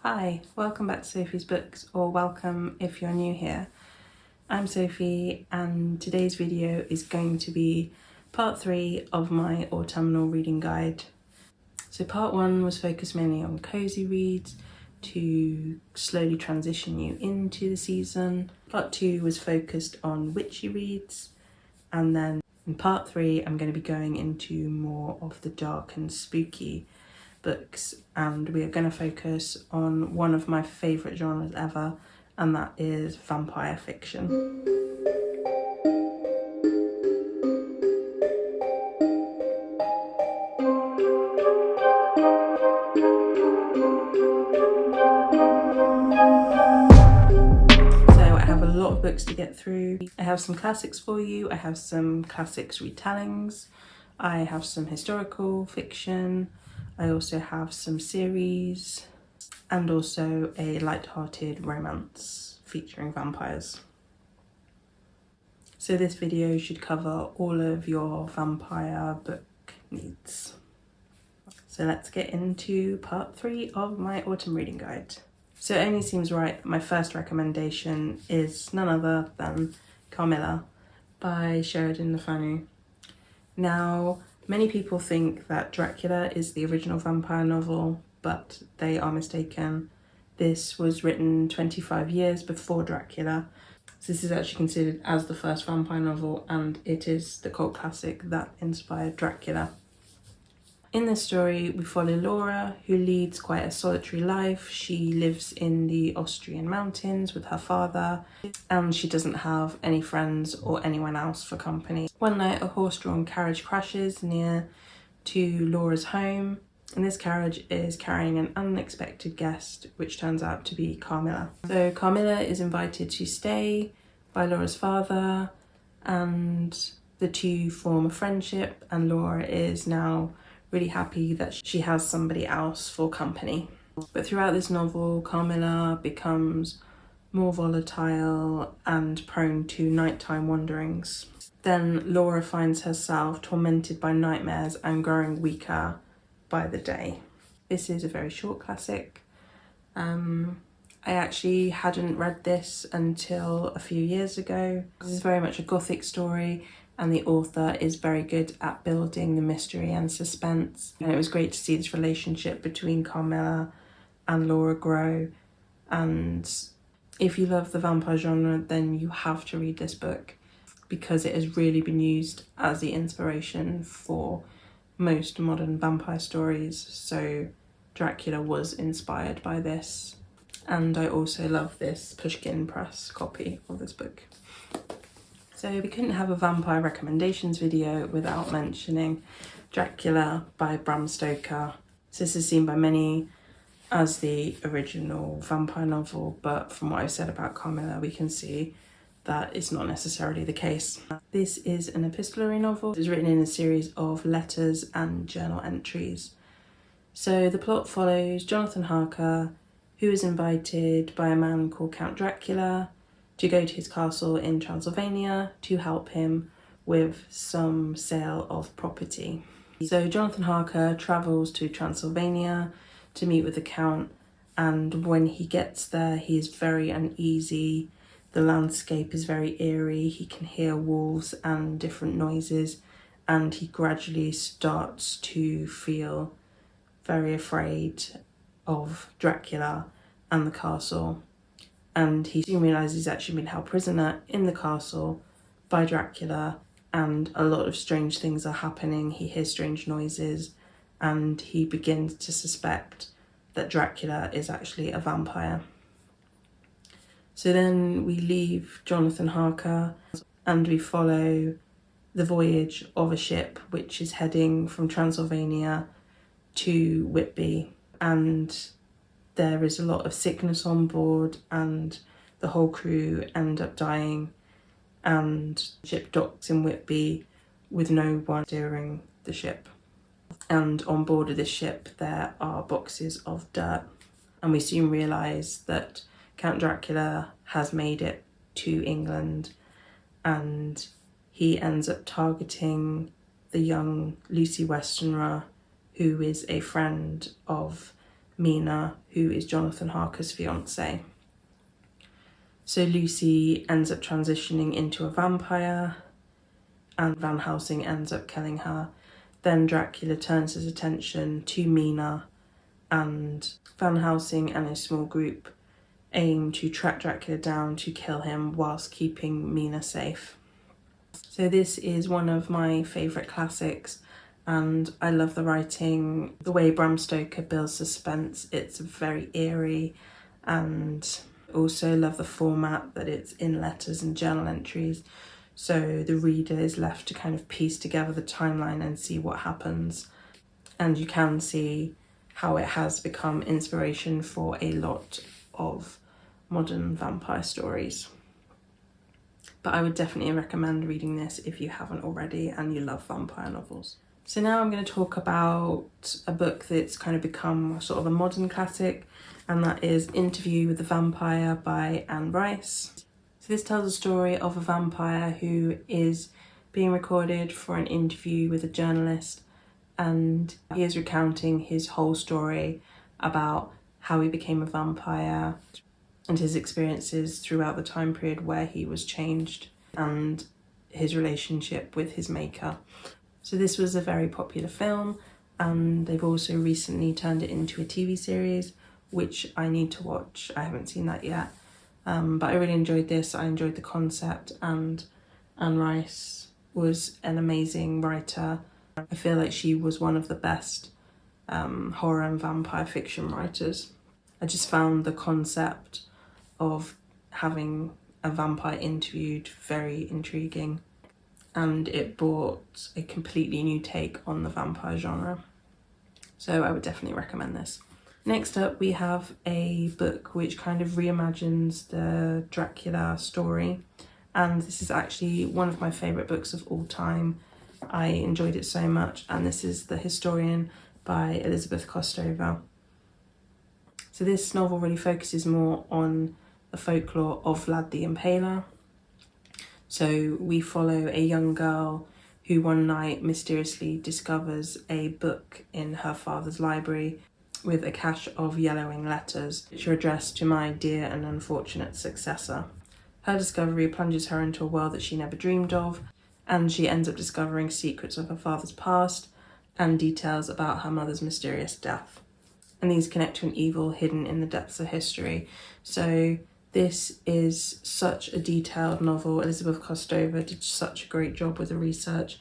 Hi, welcome back to Sophie's Books, or welcome if you're new here. I'm Sophie and today's video is going to be part 3 of my autumnal reading guide. So part 1 was focused mainly on cozy reads to slowly transition you into the season. Part 2 was focused on witchy reads, and then in part 3 I'm going to be going into more of the dark and spooky books, and we are going to focus on one of my favourite genres ever, and that is vampire fiction. So I have a lot of books to get through. I have some classics for you, I have some classics retellings, I have some historical fiction, I also have some series, and also a light-hearted romance featuring vampires. So this video should cover all of your vampire book needs. So let's get into part 3 of my autumn reading guide. So it only seems right that my first recommendation is none other than Carmilla by Sheridan and Fanu. Now, many people think that Dracula is the original vampire novel, but they are mistaken. This was written 25 years before Dracula. So this is actually considered as the first vampire novel, and it is the cult classic that inspired Dracula. In this story, we follow Laura, who leads quite a solitary life. She lives in the Austrian mountains with her father, and she doesn't have any friends or anyone else for company. One night, a horse-drawn carriage crashes near to Laura's home, and this carriage is carrying an unexpected guest, which turns out to be Carmilla. So Carmilla is invited to stay by Laura's father, and the two form a friendship, and Laura is now really happy that she has somebody else for company. But throughout this novel, Carmilla becomes more volatile and prone to nighttime wanderings. Then Laura finds herself tormented by nightmares and growing weaker by the day. This is a very short classic. I actually hadn't read this until a few years ago. This is very much a Gothic story, and the author is very good at building the mystery and suspense. And it was great to see this relationship between Carmilla and Laura grow. And if you love the vampire genre, then you have to read this book, because it has really been used as the inspiration for most modern vampire stories. So Dracula was inspired by this. And I also love this Pushkin Press copy of this book. So we couldn't have a vampire recommendations video without mentioning Dracula by Bram Stoker. So this is seen by many as the original vampire novel, but from what I've said about Carmilla, we can see that it's not necessarily the case. This is an epistolary novel. It's written in a series of letters and journal entries. So the plot follows Jonathan Harker, who is invited by a man called Count Dracula to go to his castle in Transylvania to help him with some sale of property. So Jonathan Harker travels to Transylvania to meet with the Count, and when he gets there, he is very uneasy. The landscape is very eerie. He can hear wolves and different noises, and he gradually starts to feel very afraid of Dracula and the castle. And he soon realises he's actually been held prisoner in the castle by Dracula, and a lot of strange things are happening. He hears strange noises, and he begins to suspect that Dracula is actually a vampire. So then we leave Jonathan Harker and we follow the voyage of a ship which is heading from Transylvania to Whitby, and there is a lot of sickness on board, and the whole crew end up dying, and the ship docks in Whitby with no one steering the ship. And on board of this ship there are boxes of dirt, and we soon realise that Count Dracula has made it to England, and he ends up targeting the young Lucy Westenra, who is a friend of Mina, who is Jonathan Harker's fiance. So Lucy ends up transitioning into a vampire, and Van Helsing ends up killing her. Then Dracula turns his attention to Mina, and Van Helsing and his small group aim to track Dracula down to kill him whilst keeping Mina safe. So this is one of my favourite classics, and I love the writing, the way Bram Stoker builds suspense. It's very eerie, and also love the format that it's in letters and journal entries, so the reader is left to kind of piece together the timeline and see what happens, and you can see how it has become inspiration for a lot of modern vampire stories. But I would definitely recommend reading this if you haven't already and you love vampire novels. So now I'm going to talk about a book that's kind of become sort of a modern classic, and that is Interview with the Vampire by Anne Rice. So this tells the story of a vampire who is being recorded for an interview with a journalist, and he is recounting his whole story about how he became a vampire and his experiences throughout the time period where he was changed and his relationship with his maker. So this was a very popular film, and they've also recently turned it into a TV series, which I need to watch. I haven't seen that yet, but I really enjoyed this. I enjoyed the concept, and Anne Rice was an amazing writer. I feel like she was one of the best horror and vampire fiction writers. I just found the concept of having a vampire interviewed very intriguing, and it brought a completely new take on the vampire genre. So I would definitely recommend this. Next up, we have a book which kind of reimagines the Dracula story, and this is actually one of my favourite books of all time. I enjoyed it so much, and this is The Historian by Elizabeth Kostova. So this novel really focuses more on the folklore of Vlad the Impaler. So we follow a young girl who one night mysteriously discovers a book in her father's library with a cache of yellowing letters which are addressed to my dear and unfortunate successor. Her discovery plunges her into a world that she never dreamed of, and she ends up discovering secrets of her father's past and details about her mother's mysterious death. And these connect to an evil hidden in the depths of history. So this is such a detailed novel. Elizabeth Kostova did such a great job with the research.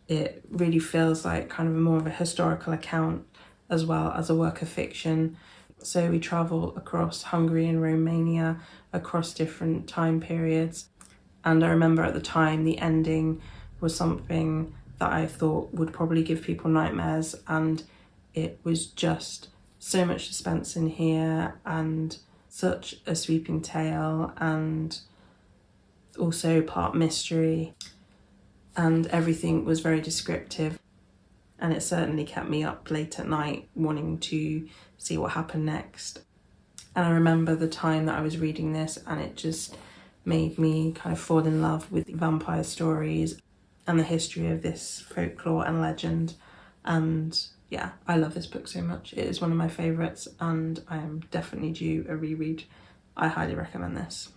It really feels like kind of more of a historical account as well as a work of fiction. So we travel across Hungary and Romania, across different time periods. And I remember at the time the ending was something that I thought would probably give people nightmares, and it was just so much suspense in here and such a sweeping tale, and also part mystery, and everything was very descriptive, and it certainly kept me up late at night wanting to see what happened next. And I remember the time that I was reading this, and it just made me kind of fall in love with vampire stories and the history of this folklore and legend. And yeah, I love this book so much. It is one of my favourites, and I am definitely due a reread. I highly recommend this.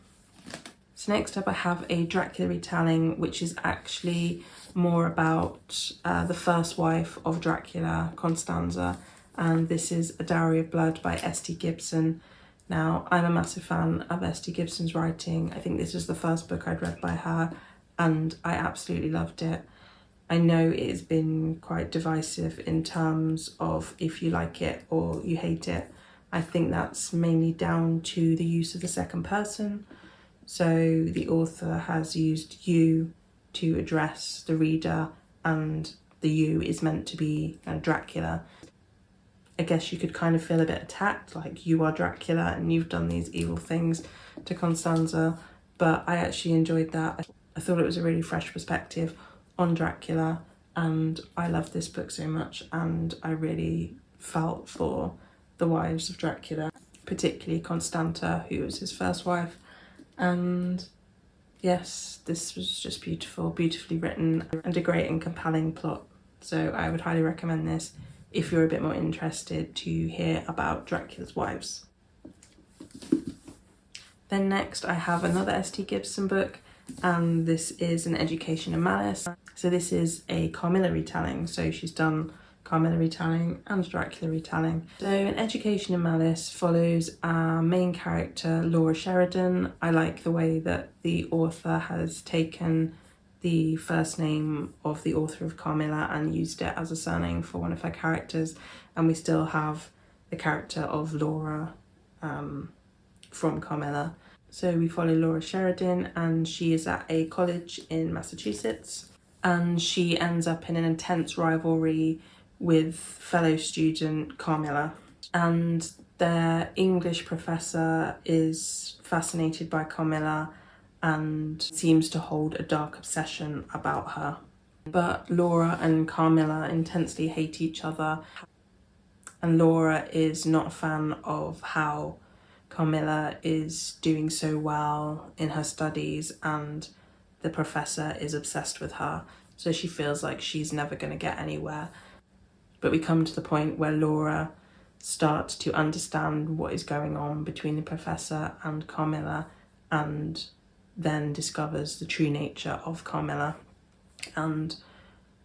So next up I have a Dracula retelling, which is actually more about the first wife of Dracula, Constanza, and this is A Dowry of Blood by S.T. Gibson. Now, I'm a massive fan of S.T. Gibson's writing. I think this was the first book I'd read by her, and I absolutely loved it. I know it has been quite divisive in terms of if you like it or you hate it. I think that's mainly down to the use of the second person. So the author has used you to address the reader, and the you is meant to be Dracula. I guess you could kind of feel a bit attacked, like you are Dracula and you've done these evil things to Constanza, but I actually enjoyed that. I thought it was a really fresh perspective on Dracula, and I loved this book so much, and I really felt for the wives of Dracula, particularly Constanta, who was his first wife. And yes, this was just beautiful, beautifully written, and a great and compelling plot. So I would highly recommend this if you're a bit more interested to hear about Dracula's wives. Then next I have another S.T. Gibson book, and this is An Education in Malice. So this is a Carmilla retelling, so she's done Carmilla retelling and Dracula retelling. So An Education in Malice follows our main character, Laura Sheridan. I like the way that the author has taken the first name of the author of Carmilla and used it as a surname for one of her characters, and we still have the character of Laura from Carmilla. So we follow Laura Sheridan, and she is at a college in Massachusetts, and she ends up in an intense rivalry with fellow student Carmilla, and their English professor is fascinated by Carmilla and seems to hold a dark obsession about her. But Laura and Carmilla intensely hate each other, and Laura is not a fan of how Carmilla is doing so well in her studies, and the professor is obsessed with her, so she feels like she's never going to get anywhere. But we come to the point where Laura starts to understand what is going on between the professor and Carmilla, and then discovers the true nature of Carmilla, and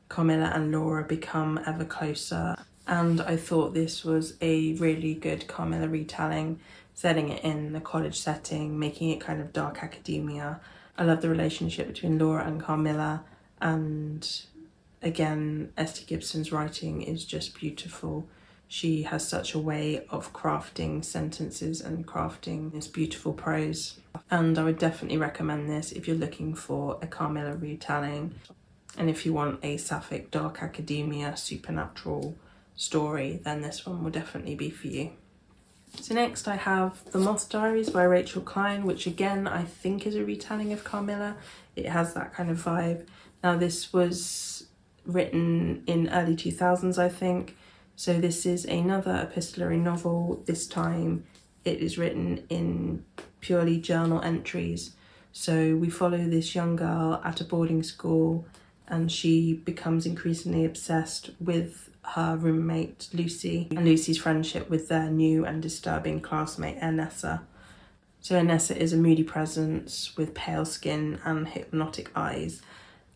Carmilla and Laura become ever closer. And I thought this was a really good Carmilla retelling, setting it in the college setting, making it kind of dark academia. I love the relationship between Laura and Carmilla, and again, S.T. Gibson's writing is just beautiful. She has such a way of crafting sentences and crafting this beautiful prose. And I would definitely recommend this if you're looking for a Carmilla retelling, and if you want a sapphic dark academia supernatural story, then this one will definitely be for you. So next I have The Moth Diaries by Rachel Klein, which again I think is a retelling of Carmilla. It has that kind of vibe. Now this was written in early 2000s, I think. So this is another epistolary novel. This time it is written in purely journal entries. So we follow this young girl at a boarding school, and she becomes increasingly obsessed with her roommate Lucy and Lucy's friendship with their new and disturbing classmate Ernessa. So Ernessa is a moody presence with pale skin and hypnotic eyes,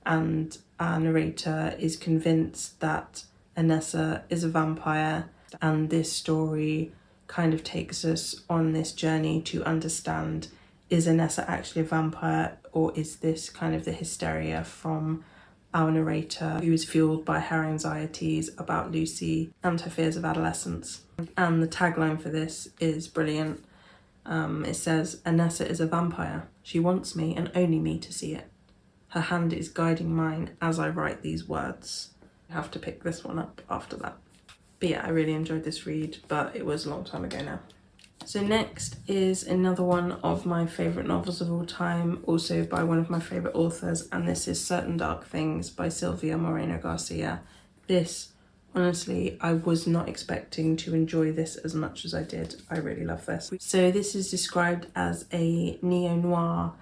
and our narrator is convinced that Ernessa is a vampire, and this story kind of takes us on this journey to understand, is Ernessa actually a vampire, or is this kind of the hysteria from our narrator, who is fueled by her anxieties about Lucy and her fears of adolescence. And the tagline for this is brilliant. It says, "Ernessa is a vampire. She wants me and only me to see it. Her hand is guiding mine as I write these words." I have to pick this one up after that. But yeah, I really enjoyed this read, but it was a long time ago now. So next is another one of my favourite novels of all time, also by one of my favourite authors, and this is Certain Dark Things by Silvia Moreno-Garcia. This, honestly, I was not expecting to enjoy this as much as I did. I really love this. So this is described as a neo-noir,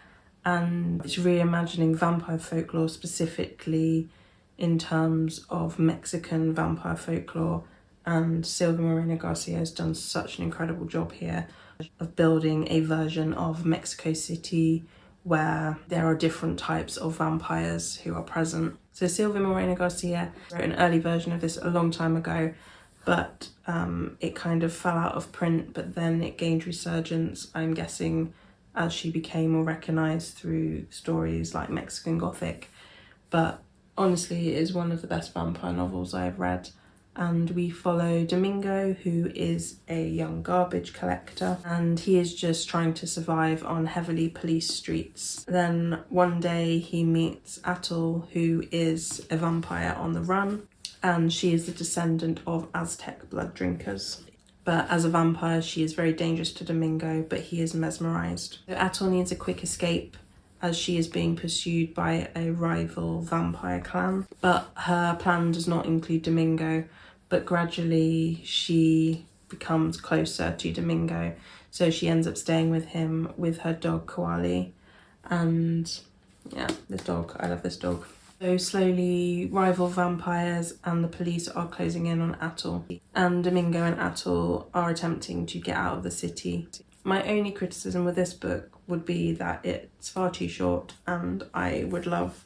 and it's reimagining vampire folklore, specifically in terms of Mexican vampire folklore. And Silvia Moreno-Garcia has done such an incredible job here of building a version of Mexico City where there are different types of vampires who are present. So Silvia Moreno-Garcia wrote an early version of this a long time ago, but it kind of fell out of print, but then it gained resurgence, I'm guessing, as she became more recognised through stories like Mexican Gothic. But honestly, it is one of the best vampire novels I have read. And we follow Domingo, who is a young garbage collector, and he is just trying to survive on heavily policed streets. Then one day he meets Atul, who is a vampire on the run, and she is the descendant of Aztec blood drinkers. But as a vampire, she is very dangerous to Domingo, but he is mesmerised. So Atul needs a quick escape as she is being pursued by a rival vampire clan. But her plan does not include Domingo, but gradually she becomes closer to Domingo. So she ends up staying with him with her dog Koali. And yeah, this dog, I love this dog. So slowly rival vampires and the police are closing in on Atul, and Domingo and Atul are attempting to get out of the city. My only criticism with this book would be that it's far too short, and I would love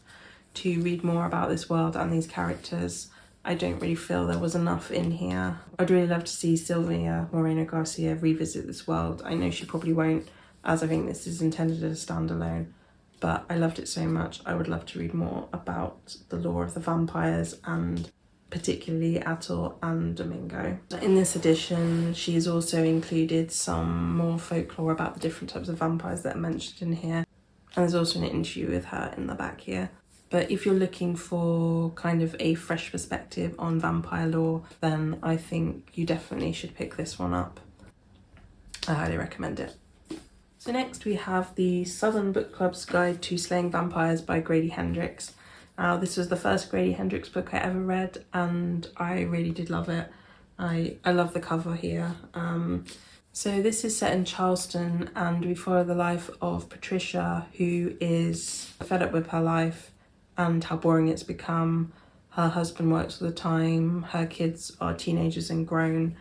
to read more about this world and these characters. I don't really feel there was enough in here. I'd really love to see Silvia Moreno-Garcia revisit this world. I know she probably won't, as I think this is intended as a standalone, but I loved it so much. I would love to read more about the lore of the vampires, and particularly Atul and Domingo. In this edition, she's also included some more folklore about the different types of vampires that are mentioned in here. And there's also an interview with her in the back here. But if you're looking for kind of a fresh perspective on vampire lore, then I think you definitely should pick this one up. I highly recommend it. So next we have the Southern Book Club's Guide to Slaying Vampires by Grady Hendrix. Now this was the first Grady Hendrix book I ever read, and I really did love it. I love the cover here. So this is set in Charleston, and we follow the life of Patricia, who is fed up with her life and how boring it's become. Her husband works all the time, her kids are teenagers and grown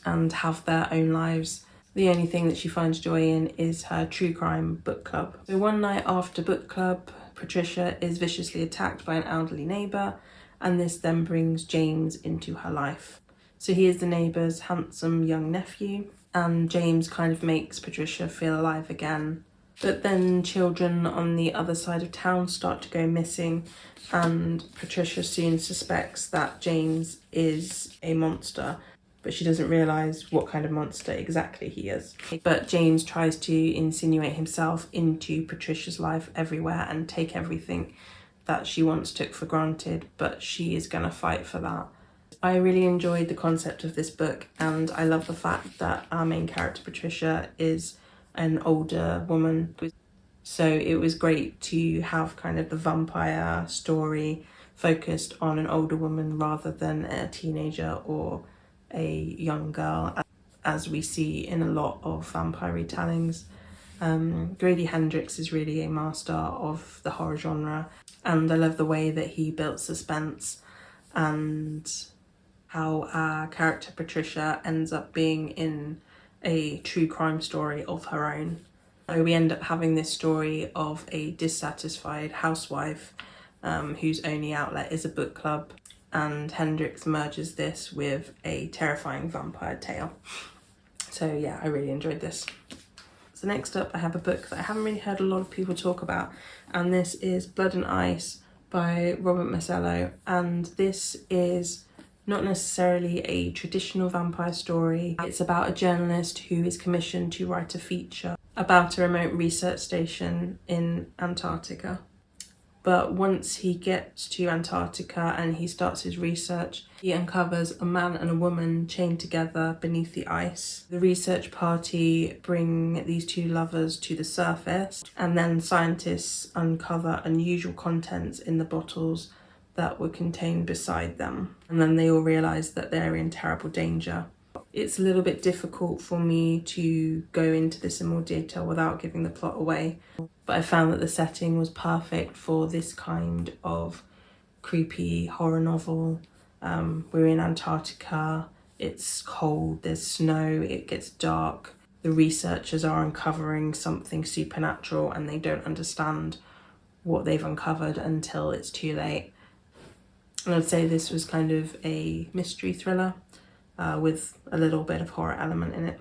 and have their own lives. The only thing that she finds joy in is her true crime book club. So one night after book club, Patricia is viciously attacked by an elderly neighbour, and this then brings James into her life. So he is the neighbour's handsome young nephew, and James kind of makes Patricia feel alive again. But then children on the other side of town start to go missing, and Patricia soon suspects that James is a monster, but she doesn't realise what kind of monster exactly he is. But James tries to insinuate himself into Patricia's life everywhere and take everything that she once took for granted, but she is going to fight for that. I really enjoyed the concept of this book, and I love the fact that our main character Patricia is an older woman. So it was great to have kind of the vampire story focused on an older woman rather than a teenager or a young girl, as we see in a lot of vampire retellings. Grady Hendrix is really a master of the horror genre, and I love the way that he built suspense and how our character Patricia ends up being in a true crime story of her own. So we end up having this story of a dissatisfied housewife whose only outlet is a book club, and Hendrix merges this with a terrifying vampire tale. So yeah, I really enjoyed this. So next up I have a book that I haven't really heard a lot of people talk about, and this is Blood and Ice by Robert Masello, and this is not necessarily a traditional vampire story. It's about a journalist who is commissioned to write a feature about a remote research station in Antarctica. But once he gets to Antarctica and he starts his research, he uncovers a man and a woman chained together beneath the ice. The research party bring these two lovers to the surface, and then scientists uncover unusual contents in the bottles that were contained beside them. And then they all realise that they're in terrible danger. It's a little bit difficult for me to go into this in more detail without giving the plot away, but I found that the setting was perfect for this kind of creepy horror novel. We're in Antarctica, it's cold, there's snow, it gets dark. The researchers are uncovering something supernatural and they don't understand what they've uncovered until it's too late. And I'd say this was kind of a mystery thriller with a little bit of horror element in it.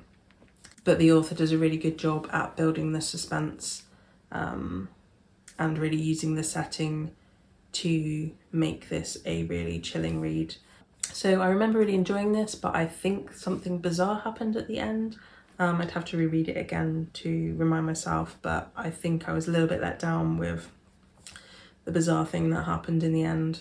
But the author does a really good job at building the suspense and really using the setting to make this a really chilling read. So I remember really enjoying this, but I think something bizarre happened at the end. I'd have to reread it again to remind myself, but I think I was a little bit let down with the bizarre thing that happened in the end.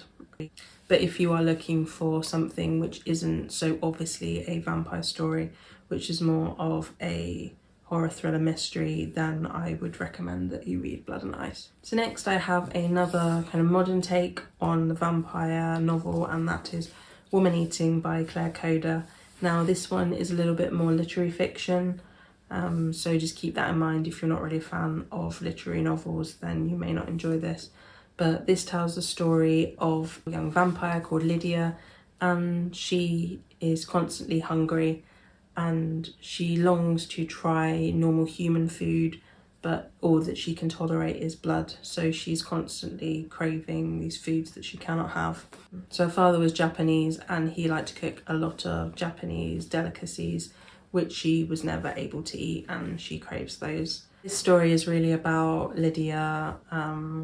But if you are looking for something which isn't so obviously a vampire story, which is more of a horror thriller mystery, then I would recommend that you read Blood and Ice. So next I have another kind of modern take on the vampire novel, and that is Woman Eating by Kohda. Now this one is a little bit more literary fiction, so just keep that in mind. If you're not really a fan of literary novels, then you may not enjoy this. But this tells the story of a young vampire called Lydia, and she is constantly hungry and she longs to try normal human food, but all that she can tolerate is blood. So she's constantly craving these foods that she cannot have. So her father was Japanese and he liked to cook a lot of Japanese delicacies, which she was never able to eat, and she craves those. This story is really about Lydia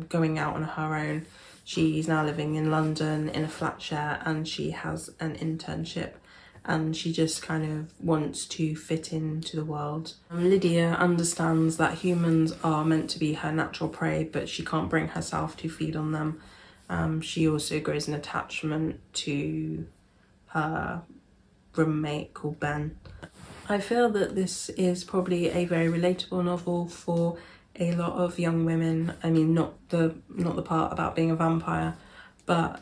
going out on her own. She's now living in London in a flat share and she has an internship and she just kind of wants to fit into the world. Lydia understands that humans are meant to be her natural prey, but she can't bring herself to feed on them. She also grows an attachment to her roommate called Ben. I feel that this is probably a very relatable novel for a lot of young women. I mean, not the part about being a vampire, but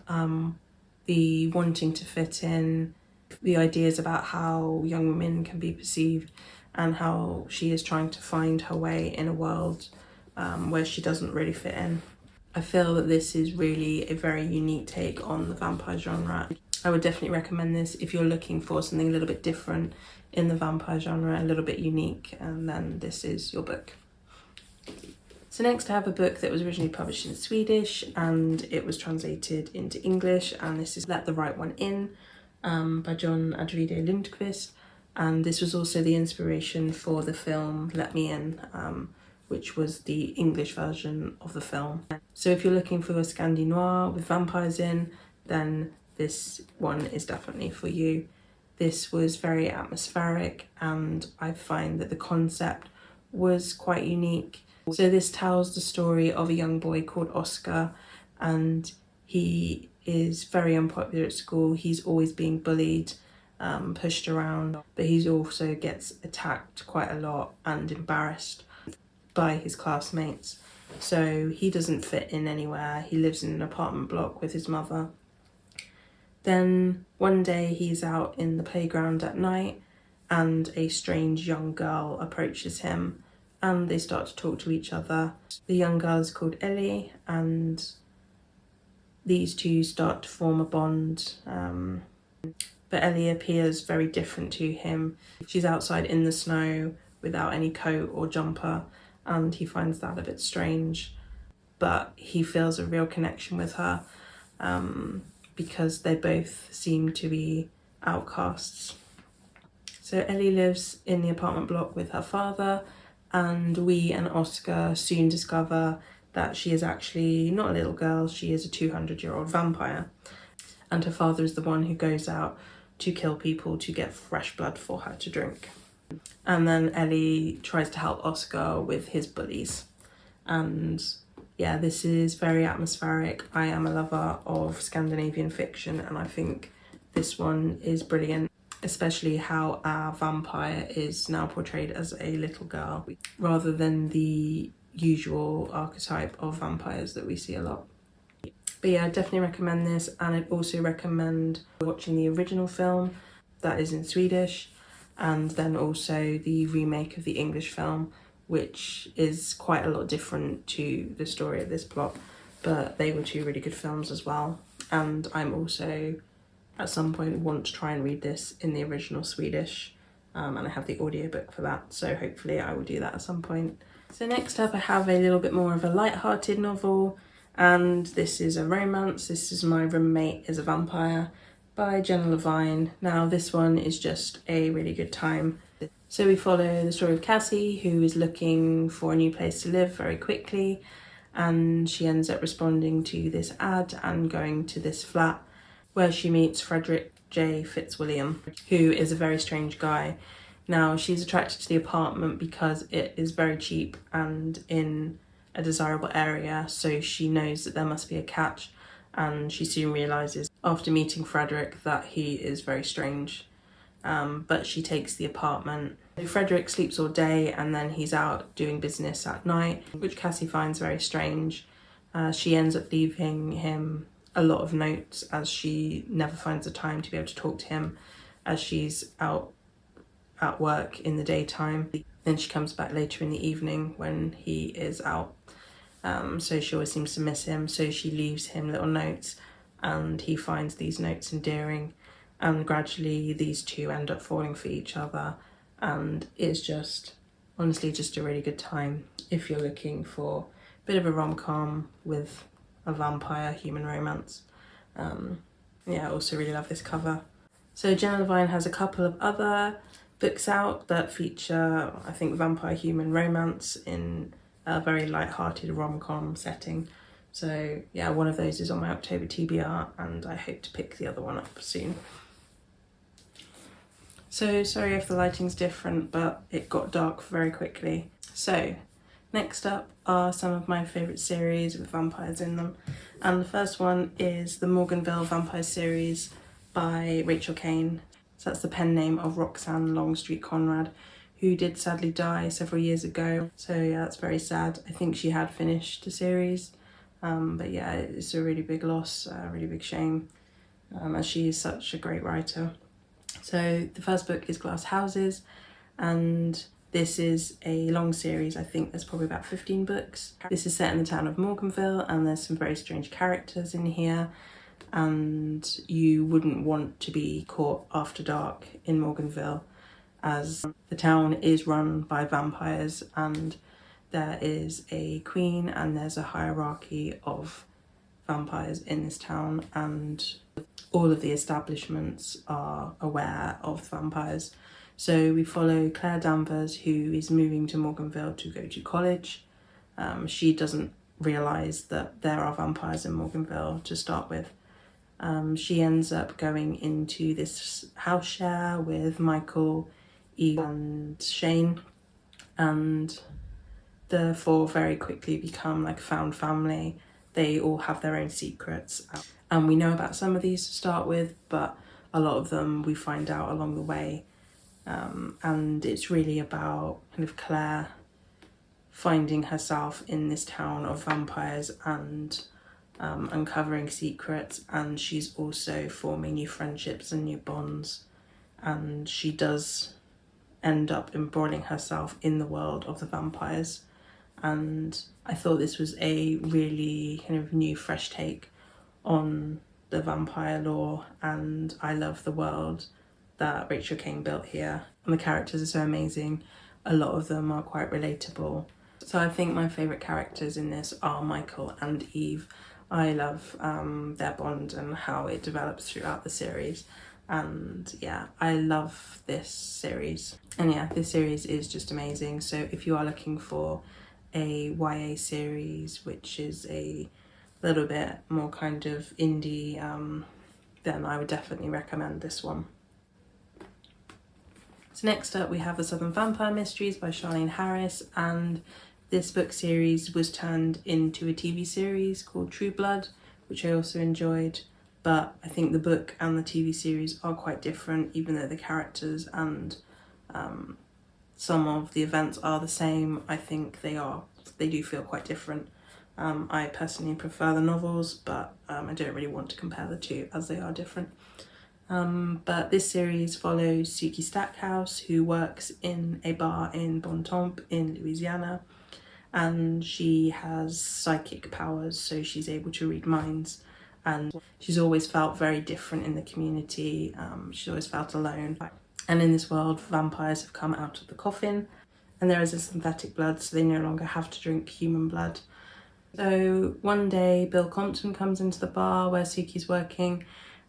the wanting to fit in, the ideas about how young women can be perceived, and how she is trying to find her way in a world where she doesn't really fit in. I feel that this is really a very unique take on the vampire genre. I would definitely recommend this if you're looking for something a little bit different in the vampire genre, a little bit unique, and then this is your book. So next I have a book that was originally published in Swedish and it was translated into English, and this is Let the Right One In by Ajvide Lindqvist, and this was also the inspiration for the film Let Me In, which was the English version of the film. So if you're looking for a Scandi noir with vampires in, then this one is definitely for you. This was very atmospheric and I find that the concept was quite unique. So this tells the story of a young boy called Oscar, and he is very unpopular at school. He's always being bullied, pushed around, but he also gets attacked quite a lot and embarrassed by his classmates. So he doesn't fit in anywhere. He lives in an apartment block with his mother. Then one day he's out in the playground at night and a strange young girl approaches him and they start to talk to each other. The young girl is called Ellie and these two start to form a bond. But Ellie appears very different to him. She's outside in the snow without any coat or jumper and he finds that a bit strange. But he feels a real connection with her. Because they both seem to be outcasts. So Ellie lives in the apartment block with her father, and we and Oscar soon discover that she is actually not a little girl, she is a 200-year-old vampire. And her father is the one who goes out to kill people to get fresh blood for her to drink. And then Ellie tries to help Oscar with his bullies. And yeah, this is very atmospheric. I am a lover of Scandinavian fiction and I think this one is brilliant, especially how our vampire is now portrayed as a little girl rather than the usual archetype of vampires that we see a lot. But yeah, I definitely recommend this, and I'd also recommend watching the original film that is in Swedish and then also the remake of the English film, which is quite a lot different to the story of this plot, but they were two really good films as well. And I'm also at some point want to try and read this in the original Swedish, and I have the audiobook for that, so hopefully I will do that at some point. So next up I have a little bit more of a light-hearted novel, and this is a romance. This is My Roommate is a Vampire by Jenna Levine. Now this one is just a really good time. So we follow the story of Cassie, who is looking for a new place to live very quickly, and she ends up responding to this ad and going to this flat where she meets Frederick J. Fitzwilliam, who is a very strange guy. Now she's attracted to the apartment because it is very cheap and in a desirable area, so she knows that there must be a catch, and she soon realises after meeting Frederick that he is very strange. But she takes the apartment. Frederick sleeps all day and then he's out doing business at night, which Cassie finds very strange. She ends up leaving him a lot of notes as she never finds the time to be able to talk to him as she's out at work in the daytime. Then she comes back later in the evening when he is out. so she always seems to miss him, so she leaves him little notes and he finds these notes endearing, and gradually these two end up falling for each other, and it's just honestly just a really good time if you're looking for a bit of a rom-com with a vampire human romance. Yeah, I also really love this cover. So Jenna Levine has a couple of other books out that feature, I think, vampire human romance in a very light-hearted rom-com setting. So yeah, one of those is on my October TBR and I hope to pick the other one up soon. So sorry if the lighting's different, but it got dark very quickly. So next up are some of my favourite series with vampires in them. And the first one is the Morganville Vampire series by Rachel Caine. So that's the pen name of Roxanne Longstreet Conrad, who did sadly die several years ago. So yeah, that's very sad. I think she had finished the series, but yeah, it's a really big loss, a really big shame, as she is such a great writer. So the first book is Glass Houses, and this is a long series. I think there's probably about 15 books. This is set in the town of Morganville and there's some very strange characters in here, and you wouldn't want to be caught after dark in Morganville, as the town is run by vampires and there is a queen and there's a hierarchy of vampires in this town, and all of the establishments are aware of vampires. So we follow Claire Danvers, who is moving to Morganville to go to college. She doesn't realise that there are vampires in Morganville to start with. She ends up going into this house share with Michael, Eve and Shane, and the four very quickly become like a found family. They all have their own secrets, and we know about some of these to start with, but a lot of them we find out along the way. And it's really about kind of Claire finding herself in this town of vampires and uncovering secrets, and she's also forming new friendships and new bonds, and she does end up embroiling herself in the world of the vampires. And I thought this was a really kind of new, fresh take on the vampire lore, and I love the world that Rachel Caine built here, and the characters are so amazing. A lot of them are quite relatable. So I think my favourite characters in this are Michael and Eve. I love their bond and how it develops throughout the series, and yeah, I love this series. And yeah, this series is just amazing. So if you are looking for a YA series which is a little bit more kind of indie, then I would definitely recommend this one. So next up we have The Southern Vampire Mysteries by Charlaine Harris, and this book series was turned into a TV series called True Blood, which I also enjoyed, but I think the book and the TV series are quite different, even though the characters and some of the events are the same. I think they do feel quite different. I personally prefer the novels, but I don't really want to compare the two as they are different. But this series follows Suki Stackhouse, who works in a bar in Bontemps in Louisiana, and she has psychic powers, so she's able to read minds, and she's always felt very different in the community. She's always felt alone, and in this world vampires have come out of the coffin and there is a synthetic blood, so they no longer have to drink human blood. So one day Bill Compton comes into the bar where Suki's working,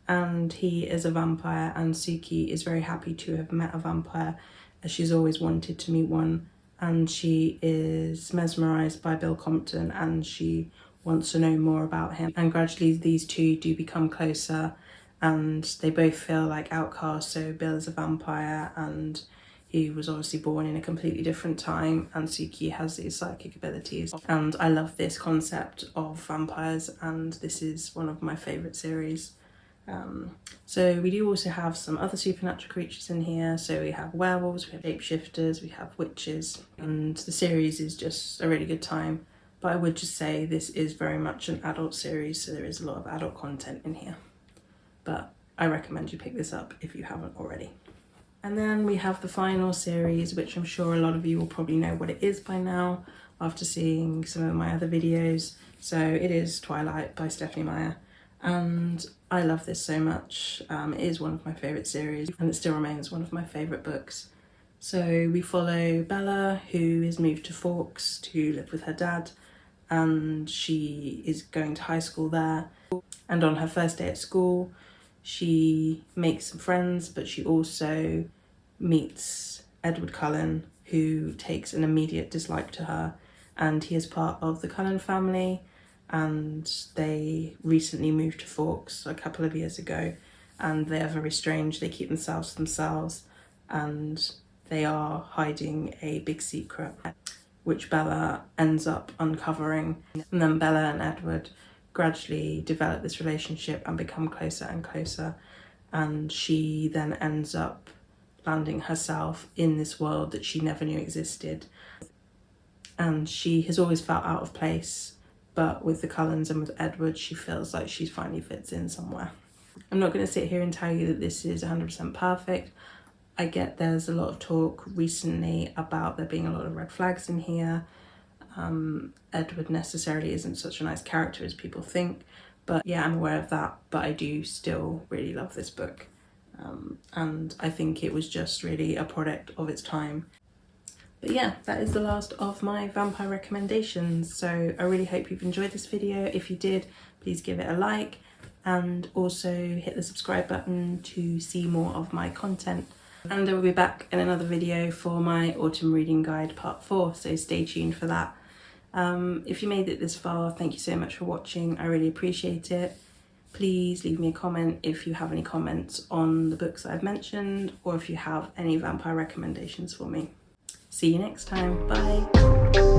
and he is a vampire, and Suki is very happy to have met a vampire, as she's always wanted to meet one, and she is mesmerised by Bill Compton and she wants to know more about him. And gradually these two do become closer, and they both feel like outcasts. So Bill is a vampire and he was obviously born in a completely different time, and Suki has these psychic abilities. And I love this concept of vampires, and this is one of my favourite series. So we do also have some other supernatural creatures in here. So we have werewolves, we have shapeshifters, we have witches, and the series is just a really good time. But I would just say this is very much an adult series, so there is a lot of adult content in here. But I recommend you pick this up if you haven't already. And then we have the final series, which I'm sure a lot of you will probably know what it is by now after seeing some of my other videos. So it is Twilight by Stephenie Meyer, and I love this so much. It is one of my favourite series, and it still remains one of my favourite books. So we follow Bella, who is moved to Forks to live with her dad, and she is going to high school there. And on her first day at school, she makes some friends, but she also meets Edward Cullen, who takes an immediate dislike to her, and he is part of the Cullen family, and they recently moved to Forks a couple of years ago, and they are very strange. They keep themselves to themselves, and they are hiding a big secret, which Bella ends up uncovering. And then Bella and Edward gradually develop this relationship and become closer and closer, and she then ends up landing herself in this world that she never knew existed. And she has always felt out of place, but with the Cullens and with Edward, she feels like she finally fits in somewhere. I'm not going to sit here and tell you that this is 100% perfect. I get there's a lot of talk recently about there being a lot of red flags in here. Edward necessarily isn't such a nice character as people think, but yeah, I'm aware of that, but I do still really love this book. And I think it was just really a product of its time. But yeah, that is the last of my vampire recommendations. So I really hope you've enjoyed this video. If you did, please give it a like, and also hit the subscribe button to see more of my content. And I will be back in another video for my autumn reading guide part 4, so stay tuned for that. If you made it this far, thank you so much for watching. I really appreciate it. Please leave me a comment if you have any comments on the books that I've mentioned, or if you have any vampire recommendations for me. See you next time. Bye.